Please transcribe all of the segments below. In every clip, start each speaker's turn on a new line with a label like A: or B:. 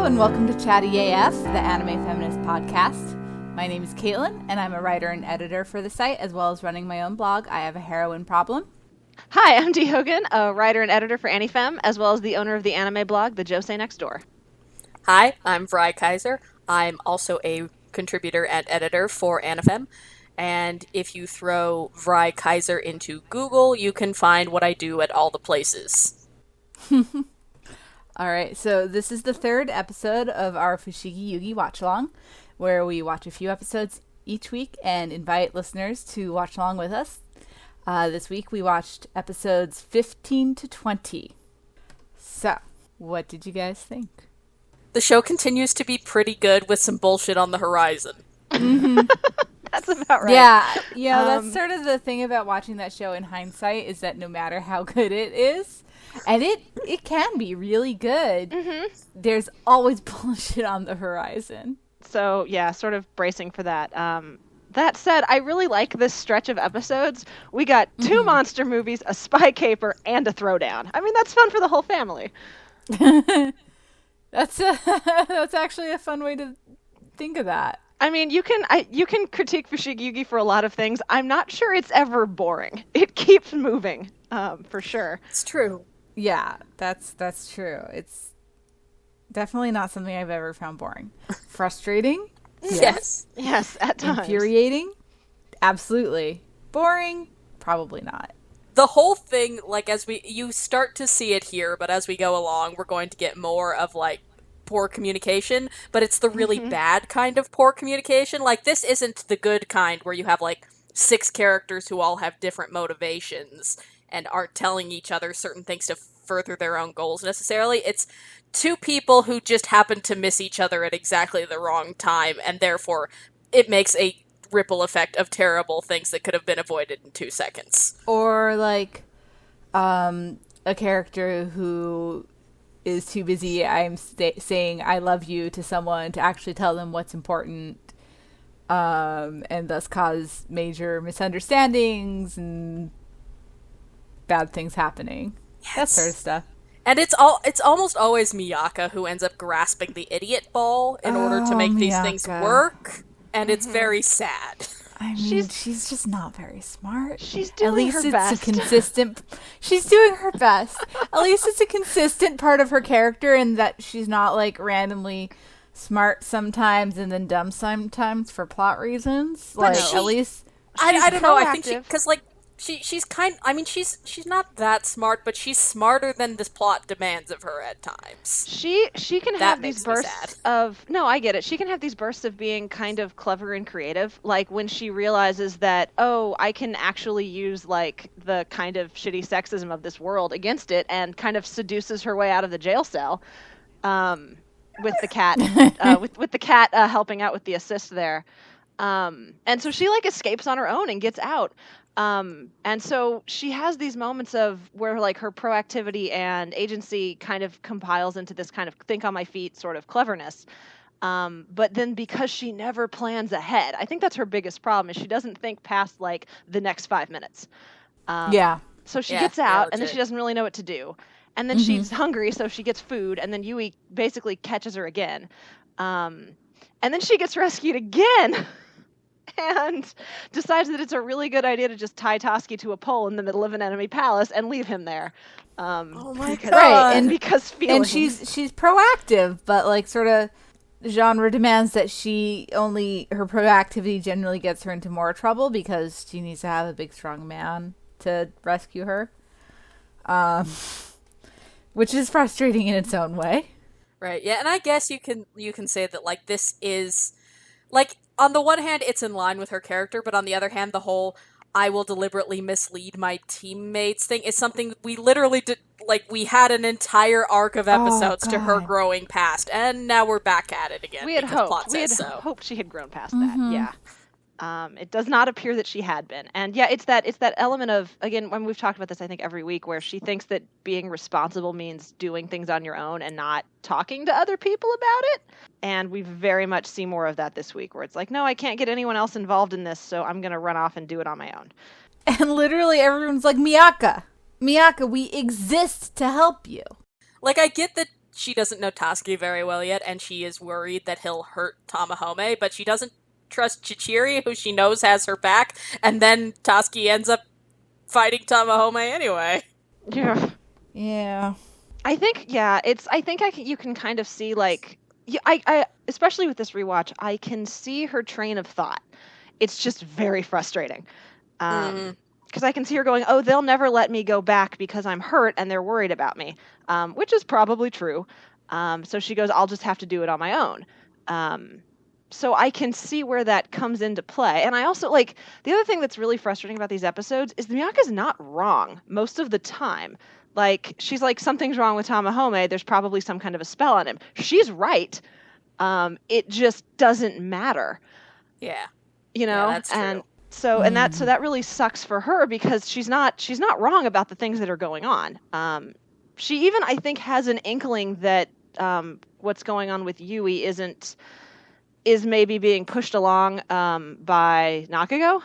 A: Hello and welcome to Chatty AF, the anime feminist podcast. My name is Caitlin and I'm a writer and editor for the site as well as running my own blog, I Have a Heroin Problem.
B: Hi, I'm Dee Hogan, a writer and editor for AniFem, as well as the owner of the anime blog, The Josei Next Door.
C: Hi, I'm Vrai Kaiser. I'm also a contributor and editor for AniFem. And if you throw Vrai Kaiser into Google, you can find what I do at all the places.
A: All right, so this is the third episode of our Fushigi Yugi Watchalong, where we watch a few episodes each week and invite listeners to watch along with us. This week we watched episodes 15 to 20. So, what did you guys think?
C: The show continues to be pretty good with some bullshit on the horizon.
A: Mm-hmm.
B: That's about right.
A: Yeah, that's sort of the thing about watching that show in hindsight, is that no matter how good it is, and it can be really good, there's always bullshit on the horizon.
B: So, yeah, sort of bracing for that. That said, I really like this stretch of episodes. We got two monster movies, a spy caper, and a throwdown. I mean, that's fun for the whole family.
A: That's actually a fun way to think of that.
B: I mean, you can critique Fushigi Yugi for a lot of things. I'm not sure it's ever boring. It keeps moving, for sure.
C: It's true.
A: Yeah, that's true. It's definitely not something I've ever found boring. Frustrating?
C: Yes.
B: Yes, at times.
A: Infuriating? Absolutely. Boring? Probably not.
C: The whole thing, like, you start to see it here, but as we go along, we're going to get more of, like, poor communication, but it's the really bad kind of poor communication. Like, this isn't the good kind where you have, like, 6 characters who all have different motivations and aren't telling each other certain things to further their own goals necessarily. It's 2 people who just happen to miss each other at exactly the wrong time, and therefore it makes a ripple effect of terrible things that could have been avoided in 2 seconds.
A: Or, like, a character who is too busy saying I love you to someone to actually tell them what's important, and thus cause major misunderstandings and bad things happening.
C: Yes.
A: That sort of stuff.
C: And it's almost always Miaka who ends up grasping the idiot ball in order to make these things work, and it's very sad.
A: I mean, she's just not very smart.
B: She's doing her best.
A: At least it's a consistent... She's doing her best. At least it's a consistent part of her character in that she's not, like, randomly smart sometimes and then dumb sometimes for plot reasons.
C: But
A: like, at least...
C: I don't know, I think
B: proactive.
C: because, like, she's she's not that smart, but she's smarter than this plot demands of her at times.
B: She can
C: That
B: have
C: makes
B: these
C: me
B: bursts
C: sad.
B: of... No, I get it. She can have these bursts of being kind of clever and creative, like when she realizes that, oh, I can actually use, like, the kind of shitty sexism of this world against it, and kind of seduces her way out of the jail cell, with the cat, with the cat helping out with the assist there. And so she, like, escapes on her own and gets out. And so she has these moments of where, like, her proactivity and agency kind of compiles into this kind of think on my feet sort of cleverness. But then because she never plans ahead, I think that's her biggest problem, is she doesn't think past, like, the next 5 minutes. So she gets out, and then she doesn't really know what to do. And then she's hungry, so she gets food, and then Yui basically catches her again. And then she gets rescued again. And decides that it's a really good idea to just tie Tasuki to a pole in the middle of an enemy palace and leave him there.
C: Oh my god!
A: Right, and
B: because feelings.
A: And she's proactive, but, like, sort of genre demands that her proactivity generally gets her into more trouble because she needs to have a big strong man to rescue her, which is frustrating in its own way.
C: Right. Yeah, and I guess you can say that, like, this is, like, on the one hand, it's in line with her character, but on the other hand, the whole I will deliberately mislead my teammates thing is something we literally did. Like, we had an entire arc of episodes to her growing past, and now we're back at it again.
B: We had hoped. We had
C: so.
B: hoped she had grown past that. Yeah. It does not appear that she had been. And yeah, it's that element of, again, when we've talked about this, I think, every week, where she thinks that being responsible means doing things on your own and not talking to other people about it. And we very much see more of that this week, where it's like, no, I can't get anyone else involved in this, so I'm going to run off and do it on my own.
A: And literally everyone's like, Miaka, we exist to help you.
C: Like, I get that she doesn't know Tasuki very well yet, and she is worried that he'll hurt Tamahome, but she doesn't trust Chichiri, who she knows has her back, and then Tasuki ends up fighting Tamahome anyway.
B: Yeah.
A: Yeah.
B: I think, you can kind of see, like, I especially with this rewatch, I can see her train of thought. It's just very frustrating. Because I can see her going, oh, they'll never let me go back because I'm hurt and they're worried about me, which is probably true. So she goes, I'll just have to do it on my own. So I can see where that comes into play. And I also, like, the other thing that's really frustrating about these episodes is Miyaka's not wrong most of the time. Like, she's like, something's wrong with Tamahome. There's probably some kind of a spell on him. She's right. It just doesn't matter.
C: Yeah.
B: You know?
C: Yeah, that's true.
B: And so, so that really sucks for her because she's not wrong about the things that are going on. She even, I think, has an inkling that what's going on with Yui is maybe being pushed along by Nakago.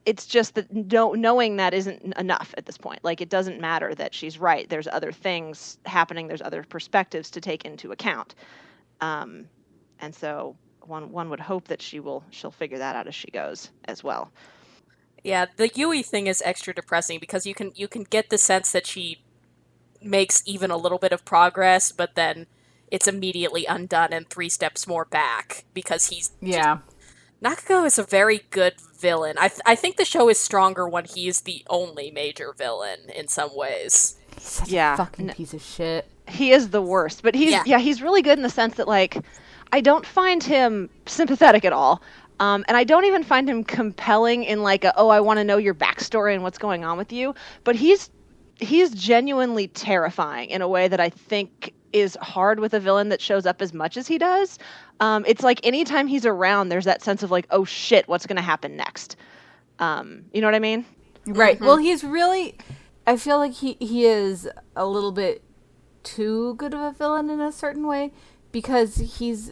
B: It's just that knowing that isn't enough at this point. Like, it doesn't matter that she's right. There's other things happening. There's other perspectives to take into account. And so one would hope that she'll figure that out as she goes as well.
C: Yeah, the Yui thing is extra depressing because you can get the sense that she makes even a little bit of progress, but then it's immediately undone and 3 steps more back because he's Nakago is a very good villain. I think the show is stronger when he's the only major villain in some ways.
A: He's such a fucking piece of shit.
B: He is the worst, but he's really good in the sense that, like, I don't find him sympathetic at all. And I don't even find him compelling in, like, I want to know your backstory and what's going on with you. But he's genuinely terrifying in a way that I think is hard with a villain that shows up as much as he does. It's like anytime he's around, there's that sense of, like, oh shit, what's going to happen next? You know what I mean?
A: Right. Mm-hmm. Well, he's really, I feel like he is a little bit too good of a villain in a certain way because he's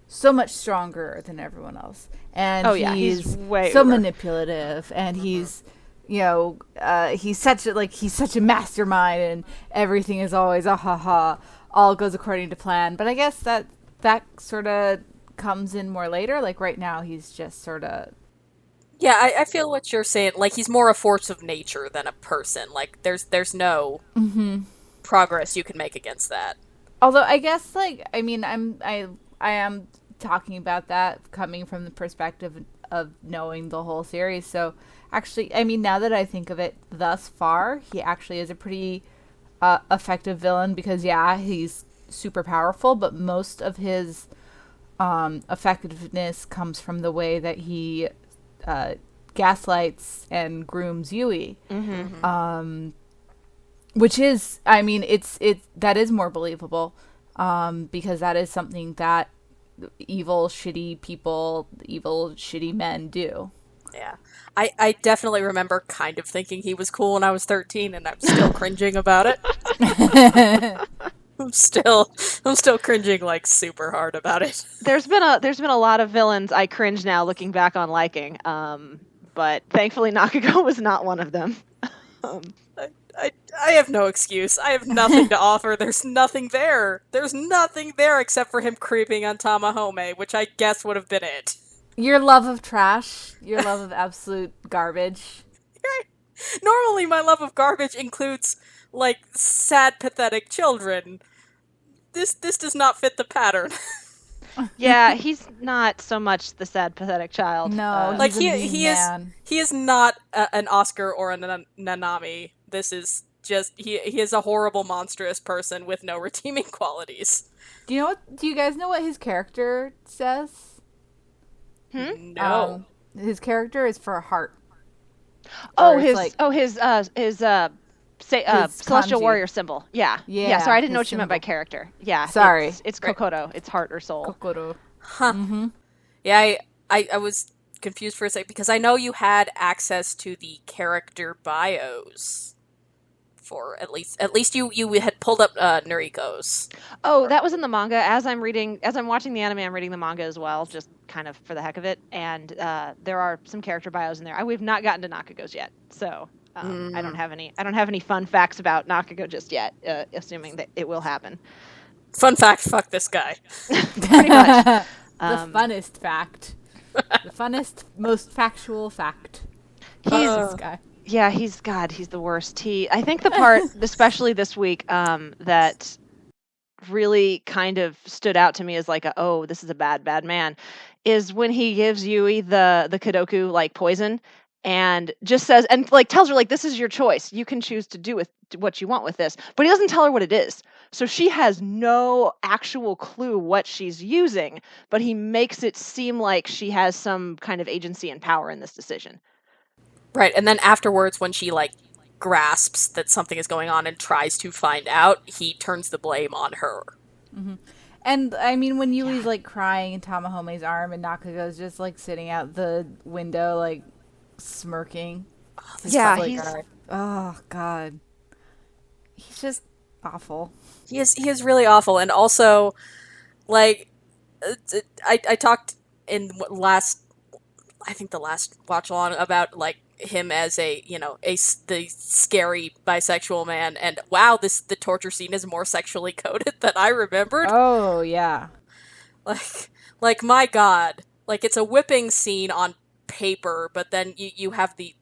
A: so much stronger than everyone else. And he's way so manipulative, and he's, he's such a mastermind, and everything is always all goes according to plan. But I guess that sort of comes in more later. Like, right now, he's just sort of...
C: Yeah, I feel what you're saying. Like, he's more a force of nature than a person. Like, there's no progress you can make against that.
A: Although, I guess, like, I mean, I am talking about that coming from the perspective of knowing the whole series. So, actually, I mean, now that I think of it thus far, he actually is a pretty effective villain because, he's super powerful, but most of his effectiveness comes from the way that he gaslights and grooms Yui. Which is, I mean, that is more believable because that is something that evil, shitty people, evil, shitty men do.
C: Yeah. I definitely remember kind of thinking he was cool when I was 13, and I'm still cringing about it. I'm still cringing, like, super hard about it.
B: There's been a lot of villains I cringe now looking back on liking, but thankfully Nakago was not one of them.
C: I have no excuse. I have nothing to offer. There's nothing there. There's nothing there except for him creeping on Tamahome, which I guess would have been it.
A: Your love of trash, your love of absolute garbage.
C: Normally my love of garbage includes, like, sad, pathetic children. This does not fit the pattern.
B: Yeah, he's not so much the sad, pathetic child.
A: No,
C: like he is not an Oscar or a Nanami. This is just he is a horrible, monstrous person with no redeeming qualities.
A: Do you guys know what his character says?
C: No.
A: His character is for a heart.
B: His celestial
A: kanji.
B: Warrior symbol. Yeah. Sorry, I didn't know what you meant by character. Yeah.
A: Sorry.
B: It's Kokoro. It's heart or soul.
A: Kokoro.
C: Huh. Mm-hmm. Yeah, I was confused for a second because I know you had access to the character bios for at least you had pulled up Noriko's.
B: Oh, that was in the manga. As I'm watching the anime, I'm reading the manga as well, just kind of for the heck of it. And there are some character bios in there. We've not gotten to Nakago's yet, so I don't have any fun facts about Nakago just yet, assuming that it will happen.
C: Fun fact, fuck this guy.
B: Pretty much.
A: The funnest fact. The funnest, most factual fact. This guy.
B: Yeah, he's the worst. I think the part, especially this week, that really kind of stood out to me as like, oh, this is a bad man, is when he gives Yui the Kadoku like poison and just says, and like tells her like, this is your choice. You can choose to do with what you want with this, but he doesn't tell her what it is. So she has no actual clue what she's using, but he makes it seem like she has some kind of agency and power in this decision.
C: Right, and then afterwards when she like grasps that something is going on and tries to find out, he turns the blame on her.
A: Mm-hmm. And I mean, when Yui's like crying in Tamahome's arm and Nakago's just like sitting out the window, like smirking. Oh God, he's just awful.
C: He is really awful, and also, like, I talked in the last watch along about like him as the scary bisexual man, and wow, the torture scene is more sexually coded than I remembered.
A: Oh yeah,
C: like my God, like it's a whipping scene on paper, but then you have the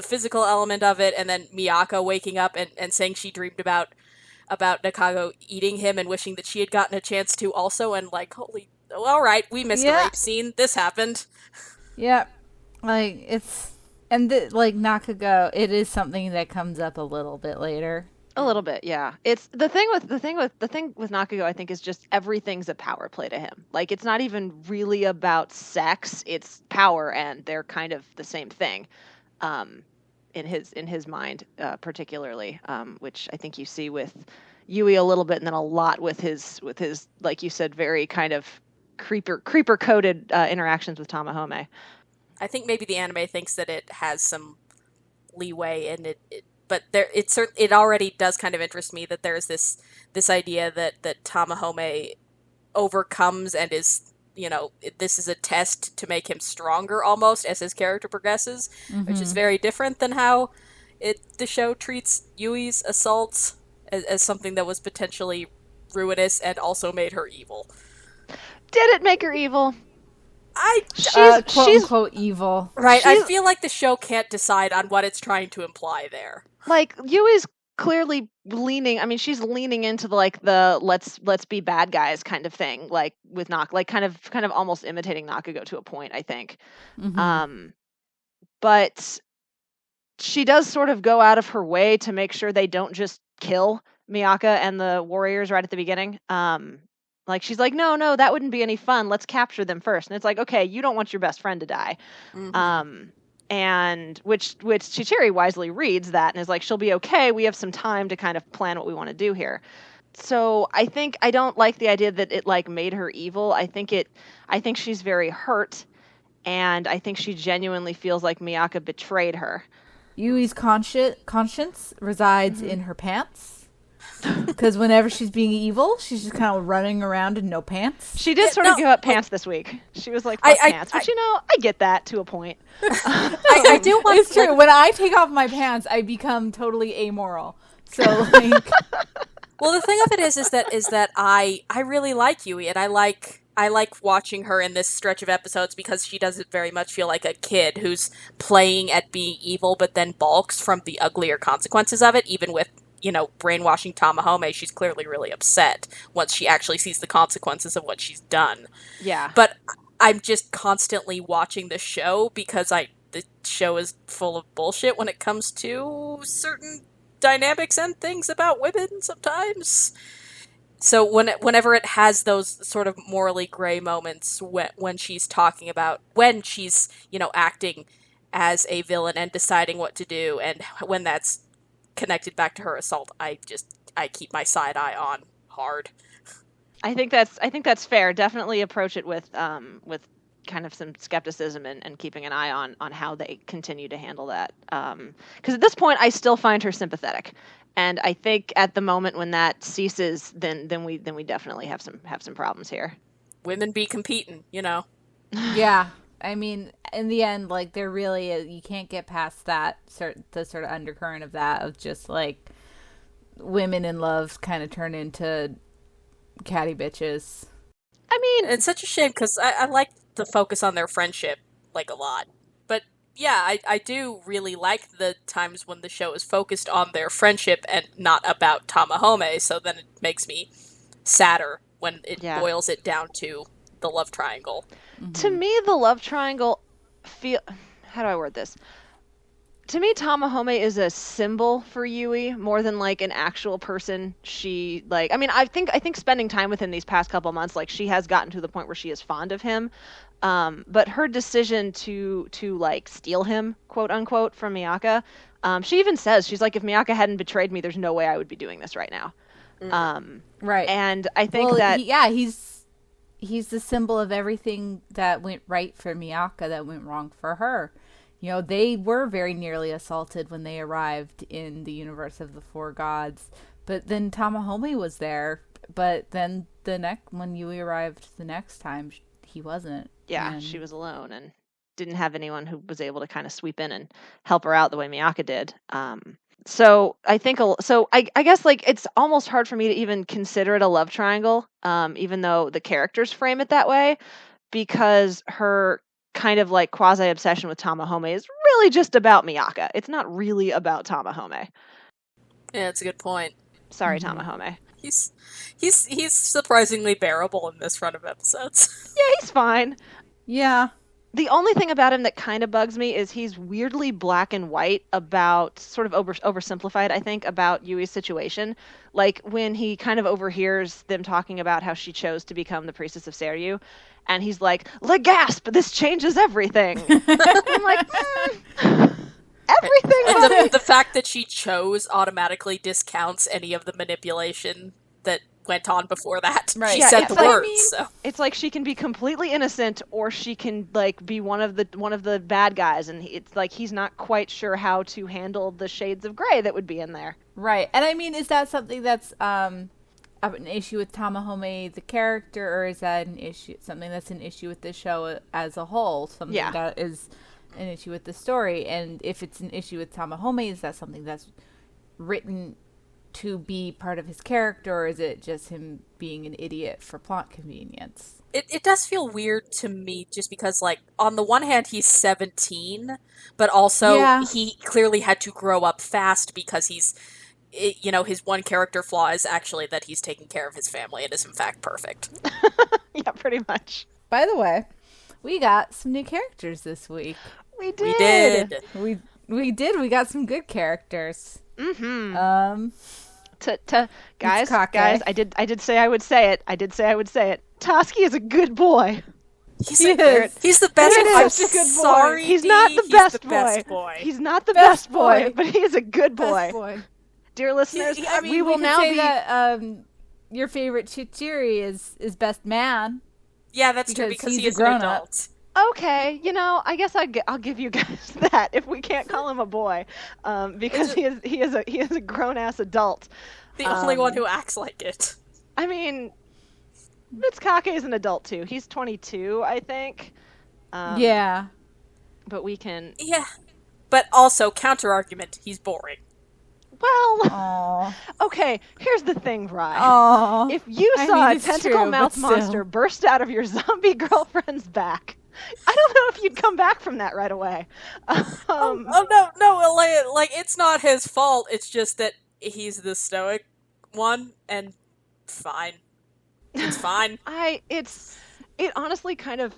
C: physical element of it, and then Miaka waking up and saying she dreamed about Nakago eating him and wishing that she had gotten a chance to also, and like, all right, we missed a rape scene. This happened.
A: Yeah, like it's. And like Nakago, it is something that comes up a little bit later.
B: A little bit, yeah. It's the thing with Nakago, I think, is just everything's a power play to him. Like it's not even really about sex; it's power, and they're kind of the same thing, in his mind, particularly, which I think you see with Yui a little bit, and then a lot with his like you said, very kind of creeper coded interactions with Tamahome.
C: I think maybe the anime thinks that it has some leeway in it, but it already does kind of interest me that there's this idea that Tamahome overcomes and is, this is a test to make him stronger almost as his character progresses, which is very different than how the show treats Yui's assaults as something that was potentially ruinous and also made her evil.
B: Did it make her evil?
A: She's quote-unquote evil.
C: Right, I feel like the show can't decide on what it's trying to imply there.
B: Like, Yui's clearly she's leaning into the let's be bad guys kind of thing, like with like kind of almost imitating Nakago to a point, I think. But she does sort of go out of her way to make sure they don't just kill Miaka and the warriors right at the beginning. Like, she's like, no, that wouldn't be any fun. Let's capture them first. And it's like, okay, you don't want your best friend to die. And which Chichiri wisely reads that and is like, she'll be okay. We have some time to kind of plan what we want to do here. So I don't like the idea that it like made her evil. I think she's very hurt. And I think she genuinely feels like Miaka betrayed her.
A: Yui's conscience resides in her pants. Because whenever she's being evil, she's just kind of running around in no pants.
B: She did give up pants this week. She was like, fuck pants. But I get that to a point.
C: I do want.
A: It's true. When I take off my pants, I become totally amoral. So, like...
C: Well, the thing of it is that I really like Yui, and I like watching her in this stretch of episodes because she doesn't very much feel like a kid who's playing at being evil, but then balks from the uglier consequences of it, even with, brainwashing Tamahome. She's clearly really upset once she actually sees the consequences of what she's done.
B: Yeah.
C: But I'm just constantly watching the show because the show is full of bullshit when it comes to certain dynamics and things about women sometimes. So whenever it has those sort of morally gray moments when she's talking about, when she's, acting as a villain and deciding what to do, and when that's connected back to her assault, I keep my side eye on hard.
B: I think that's fair. Definitely approach it with kind of some skepticism and keeping an eye on how they continue to handle that. Because at this point, I still find her sympathetic, and I think at the moment when that ceases, then we definitely have some problems here.
C: Women be competing,
A: Yeah, I mean, in the end, like, there really is, you can't get past that the sort of undercurrent of that, of just like women in love kind of turn into catty bitches.
B: I mean,
C: it's such a shame because I like the focus on their friendship like a lot. But yeah, I do really like the times when the show is focused on their friendship and not about Tamahome, so then it makes me sadder when it boils it down to the love triangle.
B: Mm-hmm. To me, the love triangle how do I word this? To me, Tamahome is a symbol for Yui more than like an actual person. She like, I mean, I think spending time with him these past couple months, like she has gotten to the point where she is fond of him. But her decision to like steal him, quote unquote, from Miaka, she even says, she's like, if Miaka hadn't betrayed me, there's no way I would be doing this right now.
A: Right.
B: And I think that
A: he's the symbol of everything that went right for Miaka that went wrong for her. You know, they were very nearly assaulted when they arrived in the universe of the Four Gods, but then Tamahome was there. But then when Yui arrived the next time, he wasn't.
B: Yeah, she was alone and didn't have anyone who was able to kind of sweep in and help her out the way Miaka did. So I think, I guess like it's almost hard for me to even consider it a love triangle, even though the characters frame it that way, because her kind of like quasi obsession with Tamahome is really just about Miaka. It's not really about Tamahome.
C: Yeah, that's a good point.
B: Sorry, Tamahome.
C: He's surprisingly bearable in this run of episodes.
B: Yeah, he's fine.
A: Yeah.
B: The only thing about him that kind of bugs me is he's weirdly black and white about, sort of oversimplified, I think, about Yui's situation. Like when he kind of overhears them talking about how she chose to become the priestess of Seiryu, and he's like, "Legasp! This changes everything." I'm like, everything.
C: And the fact that she chose automatically discounts any of the manipulation that went on before that.
A: Right.
C: She said the words. So
B: it's like she can be completely innocent, or she can like be one of the bad guys, and it's like he's not quite sure how to handle the shades of gray that would be in there.
A: Right. And I mean, is that something that's an issue with Tamahome the character, or is that something that's an issue with the show as a whole? Something that is an issue with the story. And if it's an issue with Tamahome, is that something that's written to be part of his character, or is it just him being an idiot for plot convenience?
C: It does feel weird to me, just because, like, on the one hand, he's 17, but also he clearly had to grow up fast because his one character flaw is actually that he's taking care of his family and is in fact perfect.
B: Yeah, pretty much.
A: By the way, we got some new characters this week.
B: We did.
A: We did. We got some good characters.
B: Mm-hmm. Guys, I did say I would say it. Tasuki is a good boy.
C: He's the best. I'm sorry.
B: He's not the best boy. He's not the best boy, but he is a good boy. Dear listeners, we will now
A: say that your favorite Chichiri is best man.
C: Yeah, that's true, because he is
A: a grown
C: an adult.
B: Okay, I guess I'll give you guys that if we can't call him a boy, because he is a grown ass adult.
C: The only one who acts like it.
B: I mean, Mitsukake is an adult too. He's 22, I think.
A: Yeah,
B: but we can.
C: Yeah, but also counter argument. He's boring.
B: Well, okay, here's the thing, Vrai. If you saw a tentacle mouth monster burst out of your zombie girlfriend's back, I don't know if you'd come back from that right away.
C: No, like it's not his fault. It's just that he's the stoic one, and fine. It's fine.
B: It honestly kind of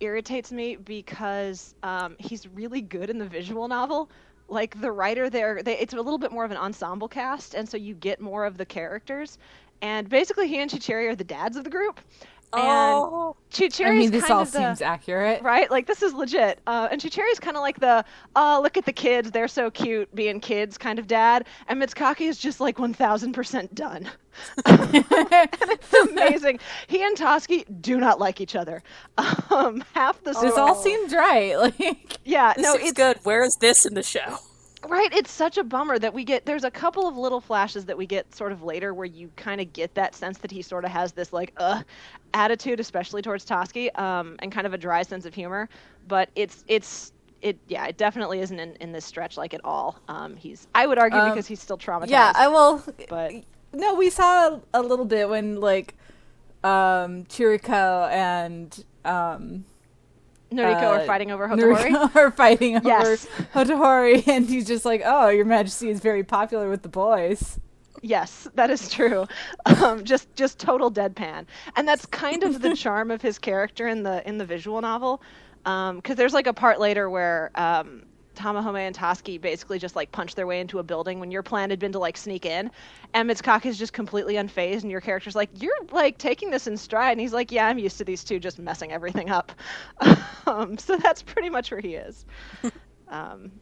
B: irritates me because he's really good in the visual novel. Like, the writer there, it's a little bit more of an ensemble cast, and so you get more of the characters. And basically, he and Chichiri are the dads of the group. And Chichiri's
A: this all seems accurate.
B: Right? Like, this is legit. And Chichiri's kind of like the, look at the kids, they're so cute, being kids kind of dad. And Mitsukake is just like 1000% done. And it's amazing. He and Tasuki do not like each other. Half the story.
A: This all seems right. Like,
B: yeah,
C: this seems good. Where is this in the show?
B: Right, it's such a bummer that there's a couple of little flashes that we get sort of later where you kind of get that sense that he sort of has this like attitude, especially towards Tasuki, and kind of a dry sense of humor, but it definitely isn't in this stretch like at all. I would argue because he's still traumatized.
A: Yeah,
B: but
A: no, we saw a little bit when like Chiriko and
B: Noriko are fighting over Hotohori.
A: Noriko are fighting over
B: Yes.
A: Hotohori, and he's just like, "Oh, Your Majesty is very popular with the boys."
B: Yes, that is true. Just total deadpan, and that's kind of the charm of his character in the visual novel. Because there's like a part later where Tamahome and Tasuki basically just like punch their way into a building when your plan had been to like sneak in, and Mitsukake is just completely unfazed, and your character's like, "You're like taking this in stride," and he's like, "Yeah, I'm used to these two just messing everything up." So that's pretty much where he is.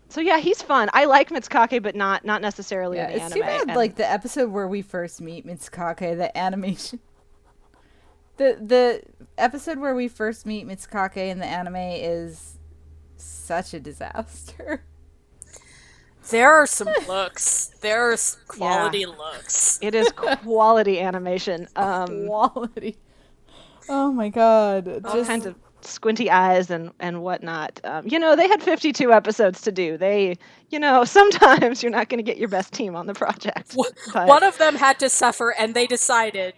B: So yeah, he's fun. I like Mitsukake, but not necessarily in the
A: it's
B: anime.
A: too bad.
B: And
A: like the episode where we first meet Mitsukake, the animation. The episode where we first meet Mitsukake in the anime is such a disaster.
C: There are some looks. There's quality looks.
B: it is quality animation.
A: Quality. Oh my god.
B: All kinds of squinty eyes and whatnot. They had 52 episodes to do. Sometimes you're not going to get your best team on the project. But
C: One of them had to suffer, and they decided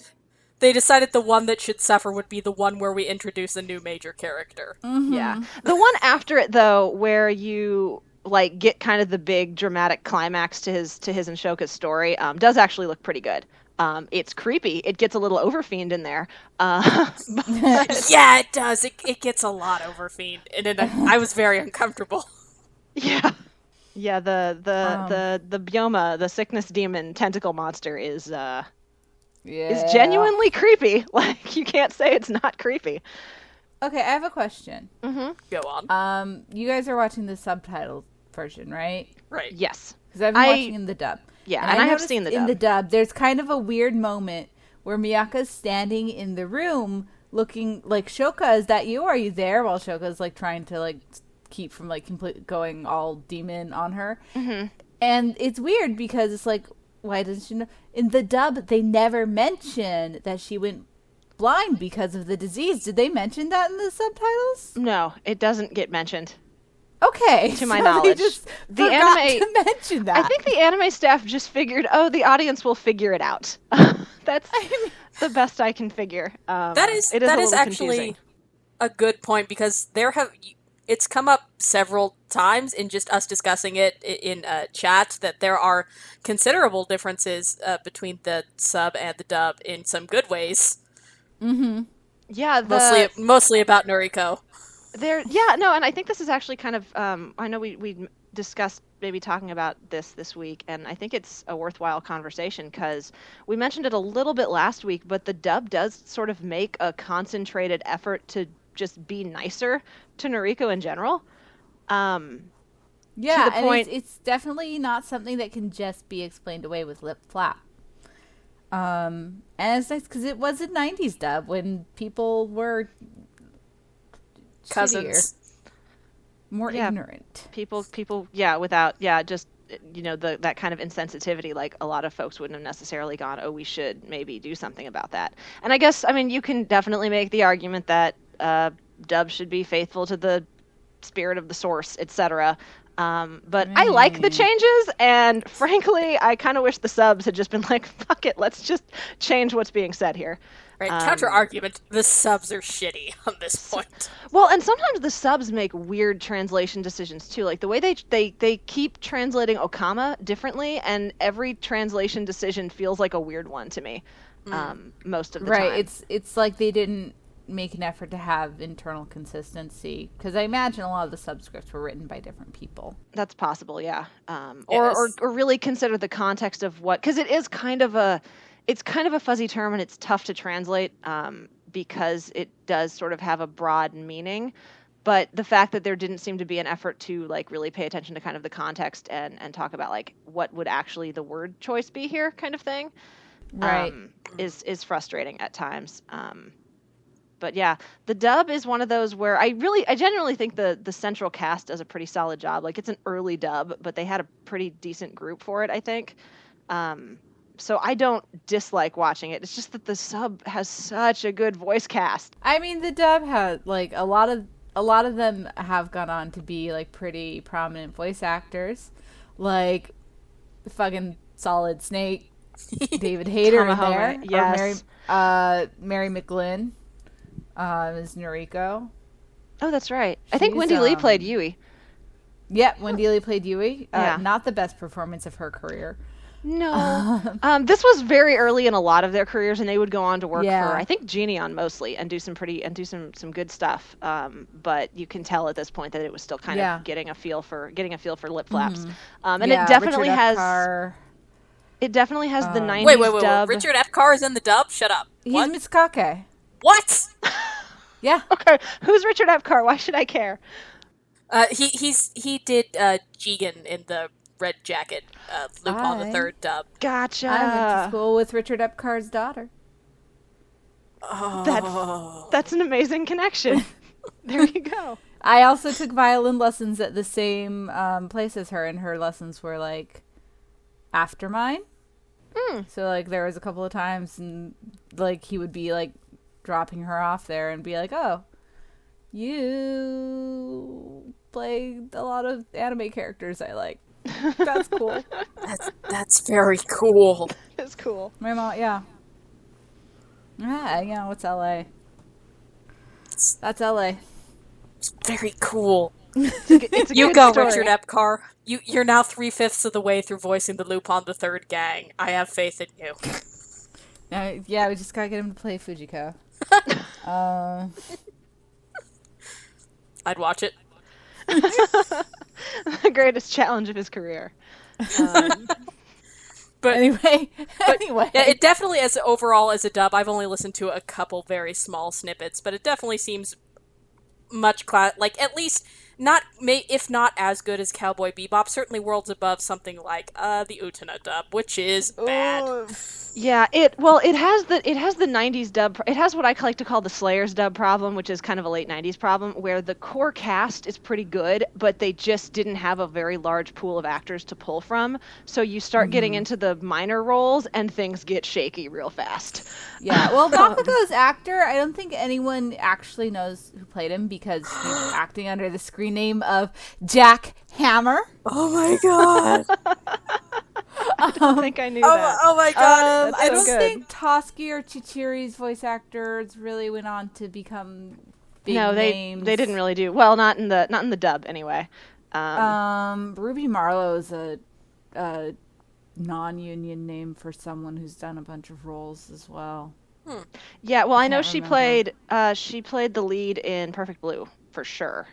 C: the one that should suffer would be the one where we introduce a new major character.
A: Mm-hmm.
B: Yeah. The one after it, though, where you like get kind of the big dramatic climax to his and Shoka's story, does actually look pretty good. It's creepy. It gets a little overfiend in there.
C: Yeah, it does. It gets a lot overfiend, and I was very uncomfortable.
B: Yeah. Yeah, the Byoma, the sickness demon tentacle monster is genuinely creepy. Like, you can't say it's not creepy.
A: Okay, I have a question.
B: Mm-hmm.
C: Go on.
A: You guys are watching the subtitled version, right?
C: Right.
B: Yes.
A: Because I've been watching in the dub.
B: Yeah, and I have seen the dub.
A: In the dub, there's kind of a weird moment where Miyaka's standing in the room looking like, "Shoka, is that you? Are you there?" While Shoka's like trying to like keep from like complete going all demon on her.
B: Mm-hmm.
A: And it's weird because it's like, why doesn't she know? In the dub, they never mention that she went blind because of the disease. Did they mention that in the subtitles?
B: No, it doesn't get mentioned.
A: Okay,
B: to my knowledge,
A: they just
B: the
A: forgot
B: anime
A: to mention that.
B: I think the anime staff just figured, the audience will figure it out. That's the best I can figure.
C: That is actually
B: confusing.
C: a good point, because it's come up several times in just us discussing it in chat that there are considerable differences between the sub and the dub in some good ways.
A: Mm-hmm.
B: Yeah,
C: mostly about Noriko.
B: And I think this is actually kind of, I know we discussed maybe talking about this week, and I think it's a worthwhile conversation because we mentioned it a little bit last week, but the dub does sort of make a concentrated effort to just be nicer to Noriko in general.
A: Yeah,
B: to the point,
A: and it's definitely not something that can just be explained away with lip flap. And it's nice because it was a 90s dub when people were
C: cousins,
A: more ignorant.
B: People, without, just, that kind of insensitivity, like a lot of folks wouldn't have necessarily gone, we should maybe do something about that. And I guess, you can definitely make the argument that dub should be faithful to the spirit of the source, etc. But I like the changes, and frankly, I kind of wish the subs had just been like, fuck it, let's just change what's being said here.
C: Right, counter argument, the subs are shitty on this point.
B: Well, and sometimes the subs make weird translation decisions too. Like the way they keep translating Okama differently, and every translation decision feels like a weird one to me. Most of the time.
A: Right, it's like they didn't make an effort to have internal consistency, because I imagine a lot of the subscripts were written by different people.
B: That's possible, yeah. Or really consider the context of what, because it's kind of a fuzzy term, and it's tough to translate because it does sort of have a broad meaning. But the fact that there didn't seem to be an effort to like really pay attention to kind of the context and talk about like what would actually the word choice be here, kind of thing,
A: right,
B: is frustrating at times. But yeah, the dub is one of those where I genuinely think the central cast does a pretty solid job. Like, it's an early dub, but they had a pretty decent group for it, I think. So I don't dislike watching it. It's just that the sub has such a good voice cast.
A: I mean, the dub had like a lot of them have gone on to be like pretty prominent voice actors, like fucking Solid Snake, David Hayter in there,
B: yes,
A: Mary McGlynn is Noriko.
B: Oh, that's right. I think Wendy Lee played Yui.
A: Yep, Wendy Lee played Yui.
B: Yeah.
A: Not the best performance of her career.
B: No. This was very early in a lot of their careers, and they would go on to work
A: Yeah.
B: for, I think, Geneon mostly, and do some good stuff. But you can tell at this point that it was still kind of getting a feel for lip flaps. And it definitely has the 90s dub.
C: Wait. Richard Epcar is in the dub? Shut up.
A: He's
C: What?
A: Mitsukake.
C: What?
A: Yeah.
B: Okay, who's Richard Epcar? Why should I care?
C: He did Jigen in the Red Jacket, Lupin the Third dub.
B: Gotcha.
A: I went to school with Richard Epcar's daughter.
C: Oh.
B: That's an amazing connection. There you go.
A: I also took violin lessons at the same place as her, and her lessons were like after mine. So like there was a couple of times, and like he would be like dropping her off there and be like, "Oh, you play a lot of anime characters I like." That's cool.
C: That's very cool.
B: That's cool.
A: My mom, yeah. Yeah, what's LA? That's LA.
C: It's very cool.
B: It's a
C: You
B: good
C: go,
B: story.
C: Richard Epcar. You're now 3/5 of the way through voicing the Lupin the Third gang. I have faith in you.
A: Yeah, we just gotta get him to play Fujiko.
C: I'd watch it.
B: The greatest challenge of his career.
C: But
A: Anyway.
C: yeah, it definitely, as overall as a dub, I've only listened to a couple very small snippets, but it definitely seems much like at least not if not as good as Cowboy Bebop, certainly worlds above something like the Utena dub, which is bad.
B: Yeah, it has the 90s dub. It has what I like to call the Slayers dub problem, which is kind of a late 90s problem, where the core cast is pretty good, but they just didn't have a very large pool of actors to pull from. So you start getting into the minor roles, and things get shaky real fast.
A: Yeah, well, Bakugo's actor, I don't think anyone actually knows who played him because he's acting under the screen name of Jack Hammer.
C: Oh my god.
B: I don't think I knew that.
C: Oh my god.
A: I don't
B: good.
A: think Toski or Chichiri's voice actors really went on to become big names.
B: they didn't really do well. Not in the dub anyway.
A: Ruby Marlowe is a non-union name for someone who's done a bunch of roles as well.
B: Yeah, well, I know
A: Can't
B: she
A: remember.
B: played the lead in Perfect Blue for sure.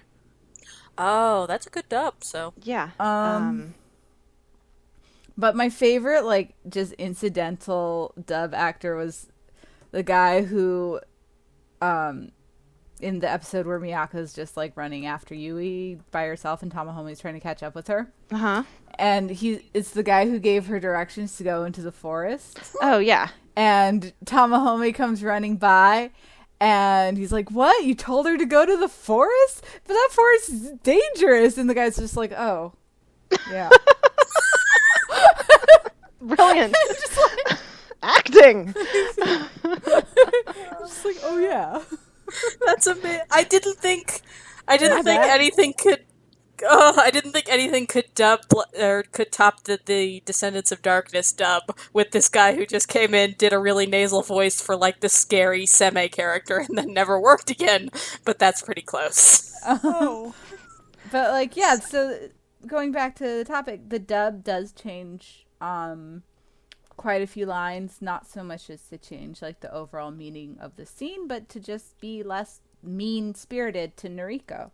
C: Oh, that's a good dub, so.
B: Yeah.
A: But my favorite, like, just incidental dub actor was the guy who, in the episode where Miyaka's just, like, running after Yui by herself and Tamahome's trying to catch up with her.
B: Uh-huh.
A: And it's the guy who gave her directions to go into the forest.
B: Oh, yeah.
A: And Tamahome comes running by, and he's like, "What? You told her to go to the forest? But that forest is dangerous." And the guy's just like, "Oh, yeah."
B: Brilliant.
A: Just like,
B: Acting.
A: just like, "Oh, yeah."
C: That's amazing. I didn't think anything could. Oh, I didn't think anything could dub or could top the Descendants of Darkness dub with this guy who just came in, did a really nasal voice for like the scary Seme character, and then never worked again. But that's pretty close.
B: Oh.
A: But like, yeah. So going back to the topic, the dub does change quite a few lines. Not so much as to change like the overall meaning of the scene, but to just be less mean-spirited to Noriko.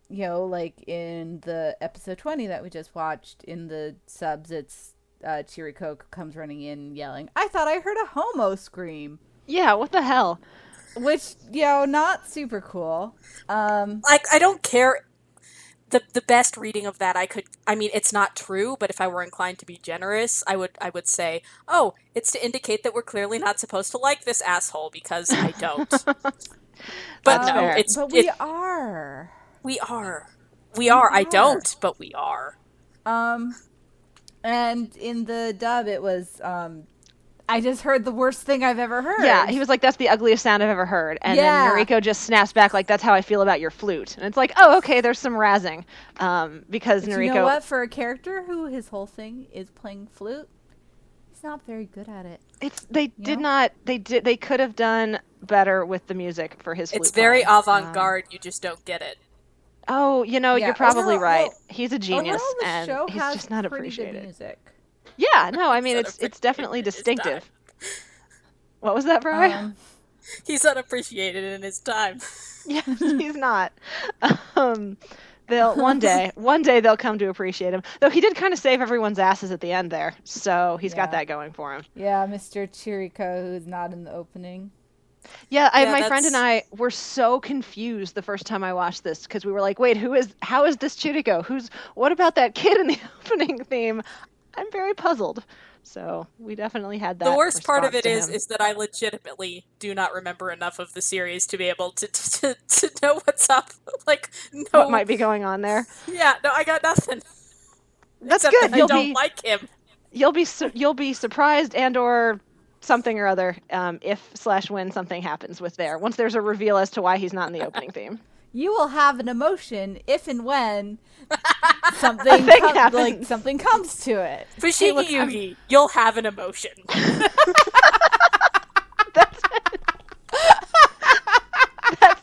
A: You know, like in the episode 20 that we just watched, in the subs, it's Chiriko comes running in yelling, "I thought I heard a homo scream."
B: Yeah, what the hell?
A: Which, you know, not super cool.
C: Like, I don't care. the best reading of that I mean, it's not true, but if I were inclined to be generous, I would say, oh, it's to indicate that we're clearly not supposed to like this asshole, because I don't. But
B: That's
C: no,
B: fair.
A: But we are.
C: We are. I don't, but we are.
A: And in the dub, it was, I just heard the worst thing I've ever heard.
B: Yeah, he was like, that's the ugliest sound I've ever heard. And then Noriko just snaps back like, that's how I feel about your flute. And it's like, oh, okay, there's some razzing. Because Noriko...
A: You know what? For a character who his whole thing is playing flute, he's not very good at it.
B: They could have done better with the music for his flute.
C: It's very avant-garde, you just don't get it.
B: Oh, you're probably right.
A: Well,
B: he's a genius, and he's just not
A: pretty
B: appreciated.
A: Good music.
B: Yeah, no, I mean, it's definitely distinctive. What was that, Brian?
C: He's unappreciated in his time.
B: Yeah, he's not. They'll one day they'll come to appreciate him. Though he did kind of save everyone's asses at the end there, so he's got that going for him.
A: Yeah, Mr. Chiriko, who's not in the opening.
B: Yeah, my friend and I were so confused the first time I watched this, because we were like, wait, how is this Chiriko? What about that kid in the opening theme? I'm very puzzled. So we definitely had that.
C: The worst part of it is that I legitimately do not remember enough of the series to be able to know what's up. Like, no.
B: What might be going on there?
C: Yeah, no, I got nothing.
B: That's
C: Except
B: good.
C: That I don't like him.
B: You'll be surprised and or something or other if/when something happens with there. Once there's a reveal as to why he's not in the opening theme.
A: You will have an emotion if and when something comes to it.
C: Fushigi Yugi, you'll have an emotion.
B: That's